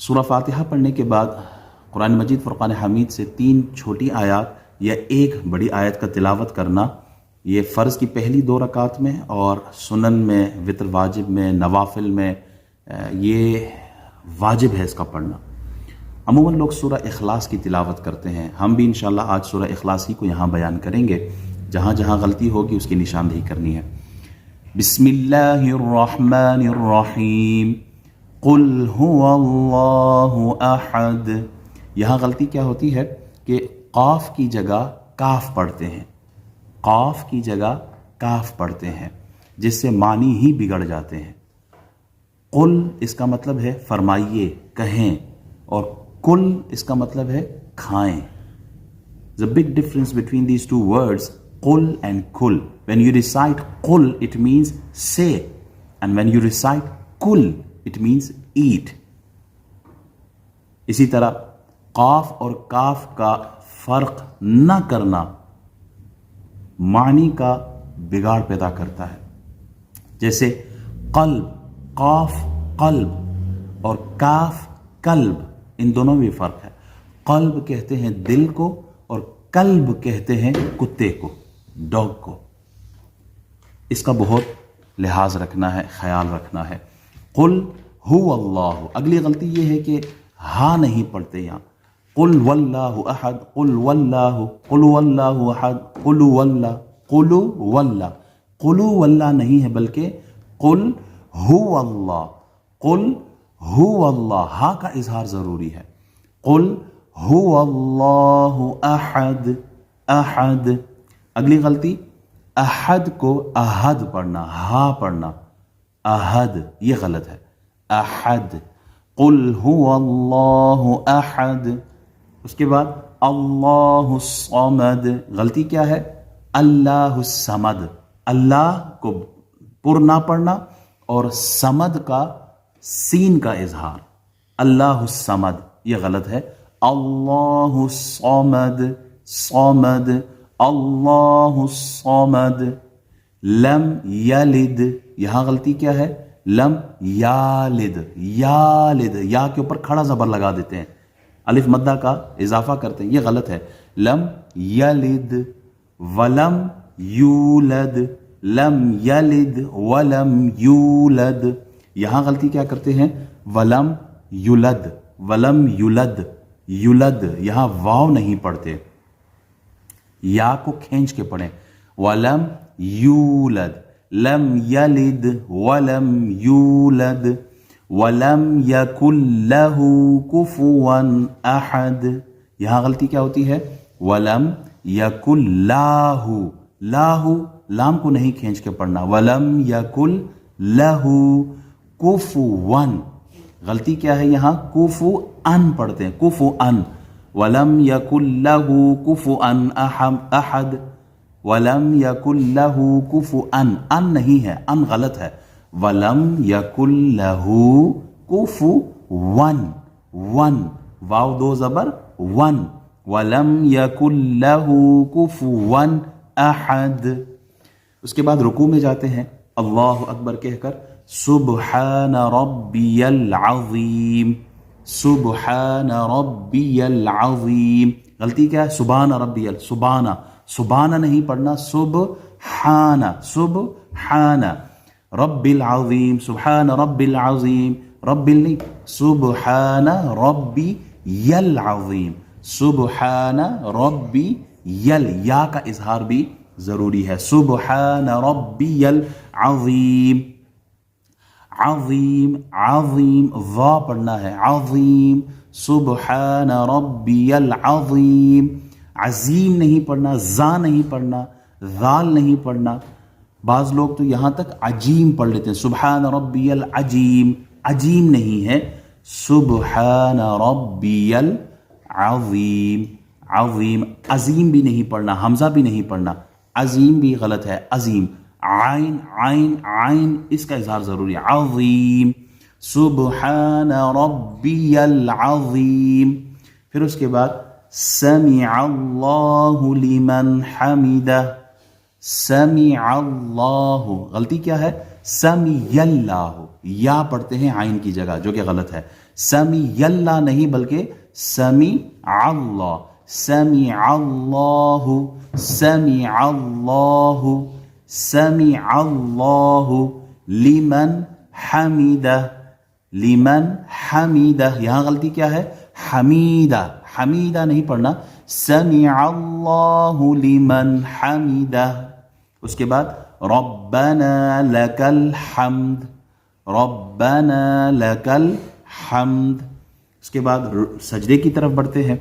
سورہ فاتحہ پڑھنے کے بعد قرآن مجید فرقان حمید سے 3 چھوٹی آیات یا ایک بڑی آیت کا تلاوت کرنا، یہ فرض کی پہلی 2 رکعات میں اور سنن میں، وتر واجب میں، نوافل میں یہ واجب ہے اس کا پڑھنا۔ عموماً لوگ سورہ اخلاص کی تلاوت کرتے ہیں، ہم بھی انشاءاللہ آج سورہ اخلاص ہی کو یہاں بیان کریں گے، جہاں جہاں غلطی ہوگی اس کی نشاندہی کرنی ہے۔ بسم اللہ الرحمن الرحیم، قل هو اللہ احد۔ یہاں غلطی کیا ہوتی ہے کہ قاف کی جگہ کاف پڑھتے ہیں، قاف کی جگہ کاف پڑھتے ہیں، جس سے معنی ہی بگڑ جاتے ہیں۔ قل اس کا مطلب ہے فرمائیے، کہیں، اور کل اس کا مطلب ہے کھائیں۔ The big difference between these two words, قل and کل. When you recite قل, it means say, and when you recite کل, it means eat. اسی طرح قاف اور کاف کا فرق نہ کرنا معنی کا بگاڑ پیدا کرتا ہے۔ جیسے قلب، قاف قلب اور کاف کلب، ان دونوں میں فرق ہے۔ قلب کہتے ہیں دل کو اور کلب کہتے ہیں کتے کو، ڈاگ کو۔ اس کا بہت لحاظ رکھنا ہے، خیال رکھنا ہے۔ قل هو اللہ۔ اگلی غلطی یہ ہے کہ ہاں نہیں پڑھتے یہاں۔ قل واللہ احد، قل واللہ، قل واللہ احد، قل واللہ، قل واللہ، قل واللہ نہیں ہے بلکہ قل هو اللہ، قل هو اللہ، ہاں کا اظہار ضروری ہے۔ قل هو اللہ احد، احد۔ اگلی غلطی احد کو احد پڑھنا، ہاں پڑھنا، احد، یہ غلط ہے۔ احد، قل هو اللہ احد۔ اس کے بعد اللہ الصمد، غلطی کیا ہے؟ اللہ الصمد، اللہ کو پر نہ پڑھنا اور صمد کا سین کا اظہار، اللہ الصمد، یہ غلط ہے۔ اللہ الصمد، صمد، اللہ الصمد۔ لم یلد، یہاں غلطی کیا ہے؟ لم یالد، یالد، یا کے اوپر کھڑا زبر لگا دیتے ہیں، الف مدہ کا اضافہ کرتے ہیں، یہ غلط ہے۔ لم یلد ولم یولد، لم یلد ولم یولد۔ یہاں غلطی کیا کرتے ہیں؟ ولم یولد، ولم یولد، یولد، یہاں واو نہیں پڑھتے، یا کو کھینچ کے پڑھیں۔ ولم یولد، لم یلد ولم یولد، ولم یکن لہ کفوا احد۔ یہاں غلطی کیا ہوتی ہے؟ ولم یکن لاہ، لاہ، لام کو نہیں کھینچ کے پڑھنا، ولم یکن لہ کفوا۔ غلطی کیا ہے یہاں؟ کفوا پڑھتے ہیں، کفوا، ولم یکن لہ کفوا احد، ولم یکن لہ کفوا، ان نہیں ہے، ان غلط ہے، ولم یکن لہ کفوا، ون، واو 2 زبر، ون، ولم یکن لہ کفوا احد۔ اس کے بعد رکوع میں جاتے ہیں، اللہ اکبر کہہ کر سبحان ربی العظیم، سبحان ربی العظیم۔ غلطی کیا ہے؟ سبحان ربی، سبحانہ، سبحانہ نہیں پڑھنا، سبحانہ، سبحانہ رب العظیم، سبحان رب العظیم، رب نہیں، سبحان ربی العظیم، سبحان ربی یا کا اظہار بھی ضروری ہے، سبحان ربی العظیم۔ عظیم، عظیم، وا پڑھنا ہے، عظیم، سبحان ربی العظیم۔ عظیم نہیں پڑھنا، زا نہیں پڑھنا، ذال نہیں پڑھنا۔ بعض لوگ تو یہاں تک عجیم پڑھ لیتے ہیں، سبحان ربی العجیم، عجیم نہیں ہے، سبحان ربی العظیم، عظیم۔ عظیم بھی نہیں پڑھنا، حمزہ بھی نہیں پڑھنا، عظیم بھی غلط ہے، عظیم، عین، عین، عین، اس کا اظہار ضروری ہے، عظیم، سبحان ربی العظیم۔ پھر اس کے بعد سمع اللہ لمن حمدہ، سمع اللہ، غلطی کیا ہے؟ سمع اللہ، یا پڑھتے ہیں عین کی جگہ، جو کہ غلط ہے، سمیع اللہ نہیں بلکہ سمیع اللہ، سمیع اللہ، سمیع اللہ، سمیع اللہ لمن حمیدہ، لمن حمیدہ، یہاں غلطی کیا ہے؟ حمیدہ، حمیدہ نہیں پڑھنا، سمیع اللہ لمن حمیدہ۔ اس کے بعد ربنا لک الحمد، ربنا لک الحمد۔ اس کے بعد سجدے کی طرف بڑھتے ہیں،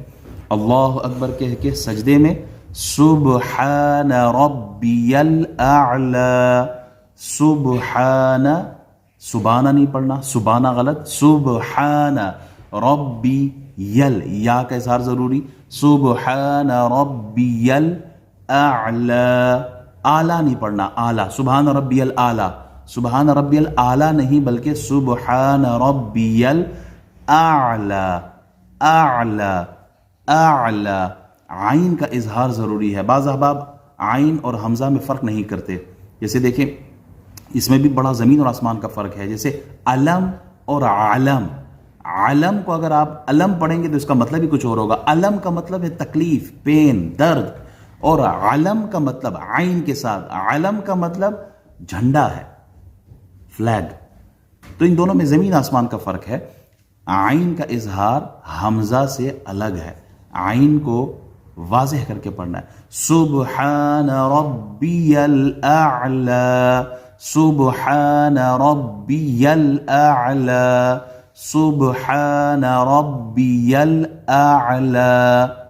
اللہ اکبر کہہ کے سجدے میں سبحان ربی الاعلی، سبحان، سبحانہ نہیں پڑھنا، سبحانہ غلط، سبحان ربی یل، یا کا اظہار ضروری، سبحان ربی الاعلی، اعلیٰ نہیں پڑھنا، اعلیٰ، سبحان ربی الاعلی، سبحان ربی الاعلی نہیں بلکہ سبحان ربی الاعلی، اعلی، اعلی۔ عین کا اظہار ضروری ہے، بعض احباب عین اور حمزہ میں فرق نہیں کرتے، جیسے دیکھیں اس میں بھی بڑا زمین اور آسمان کا فرق ہے، جیسے علم اور علم، علم کو اگر آپ علم پڑھیں گے تو اس کا مطلب ہی کچھ اور ہوگا، علم کا مطلب ہے تکلیف، پین، درد، اور علم کا مطلب عین کے ساتھ، علم کا مطلب جھنڈا ہے، فلیگ۔ تو ان دونوں میں زمین آسمان کا فرق ہے۔ عین کا اظہار حمزہ سے الگ ہے، عین کو واضح کر کے پڑھنا ہے، سبحان ربی الاعلی، سبحان ربی الاعلی، سبحان ربی الاعلی۔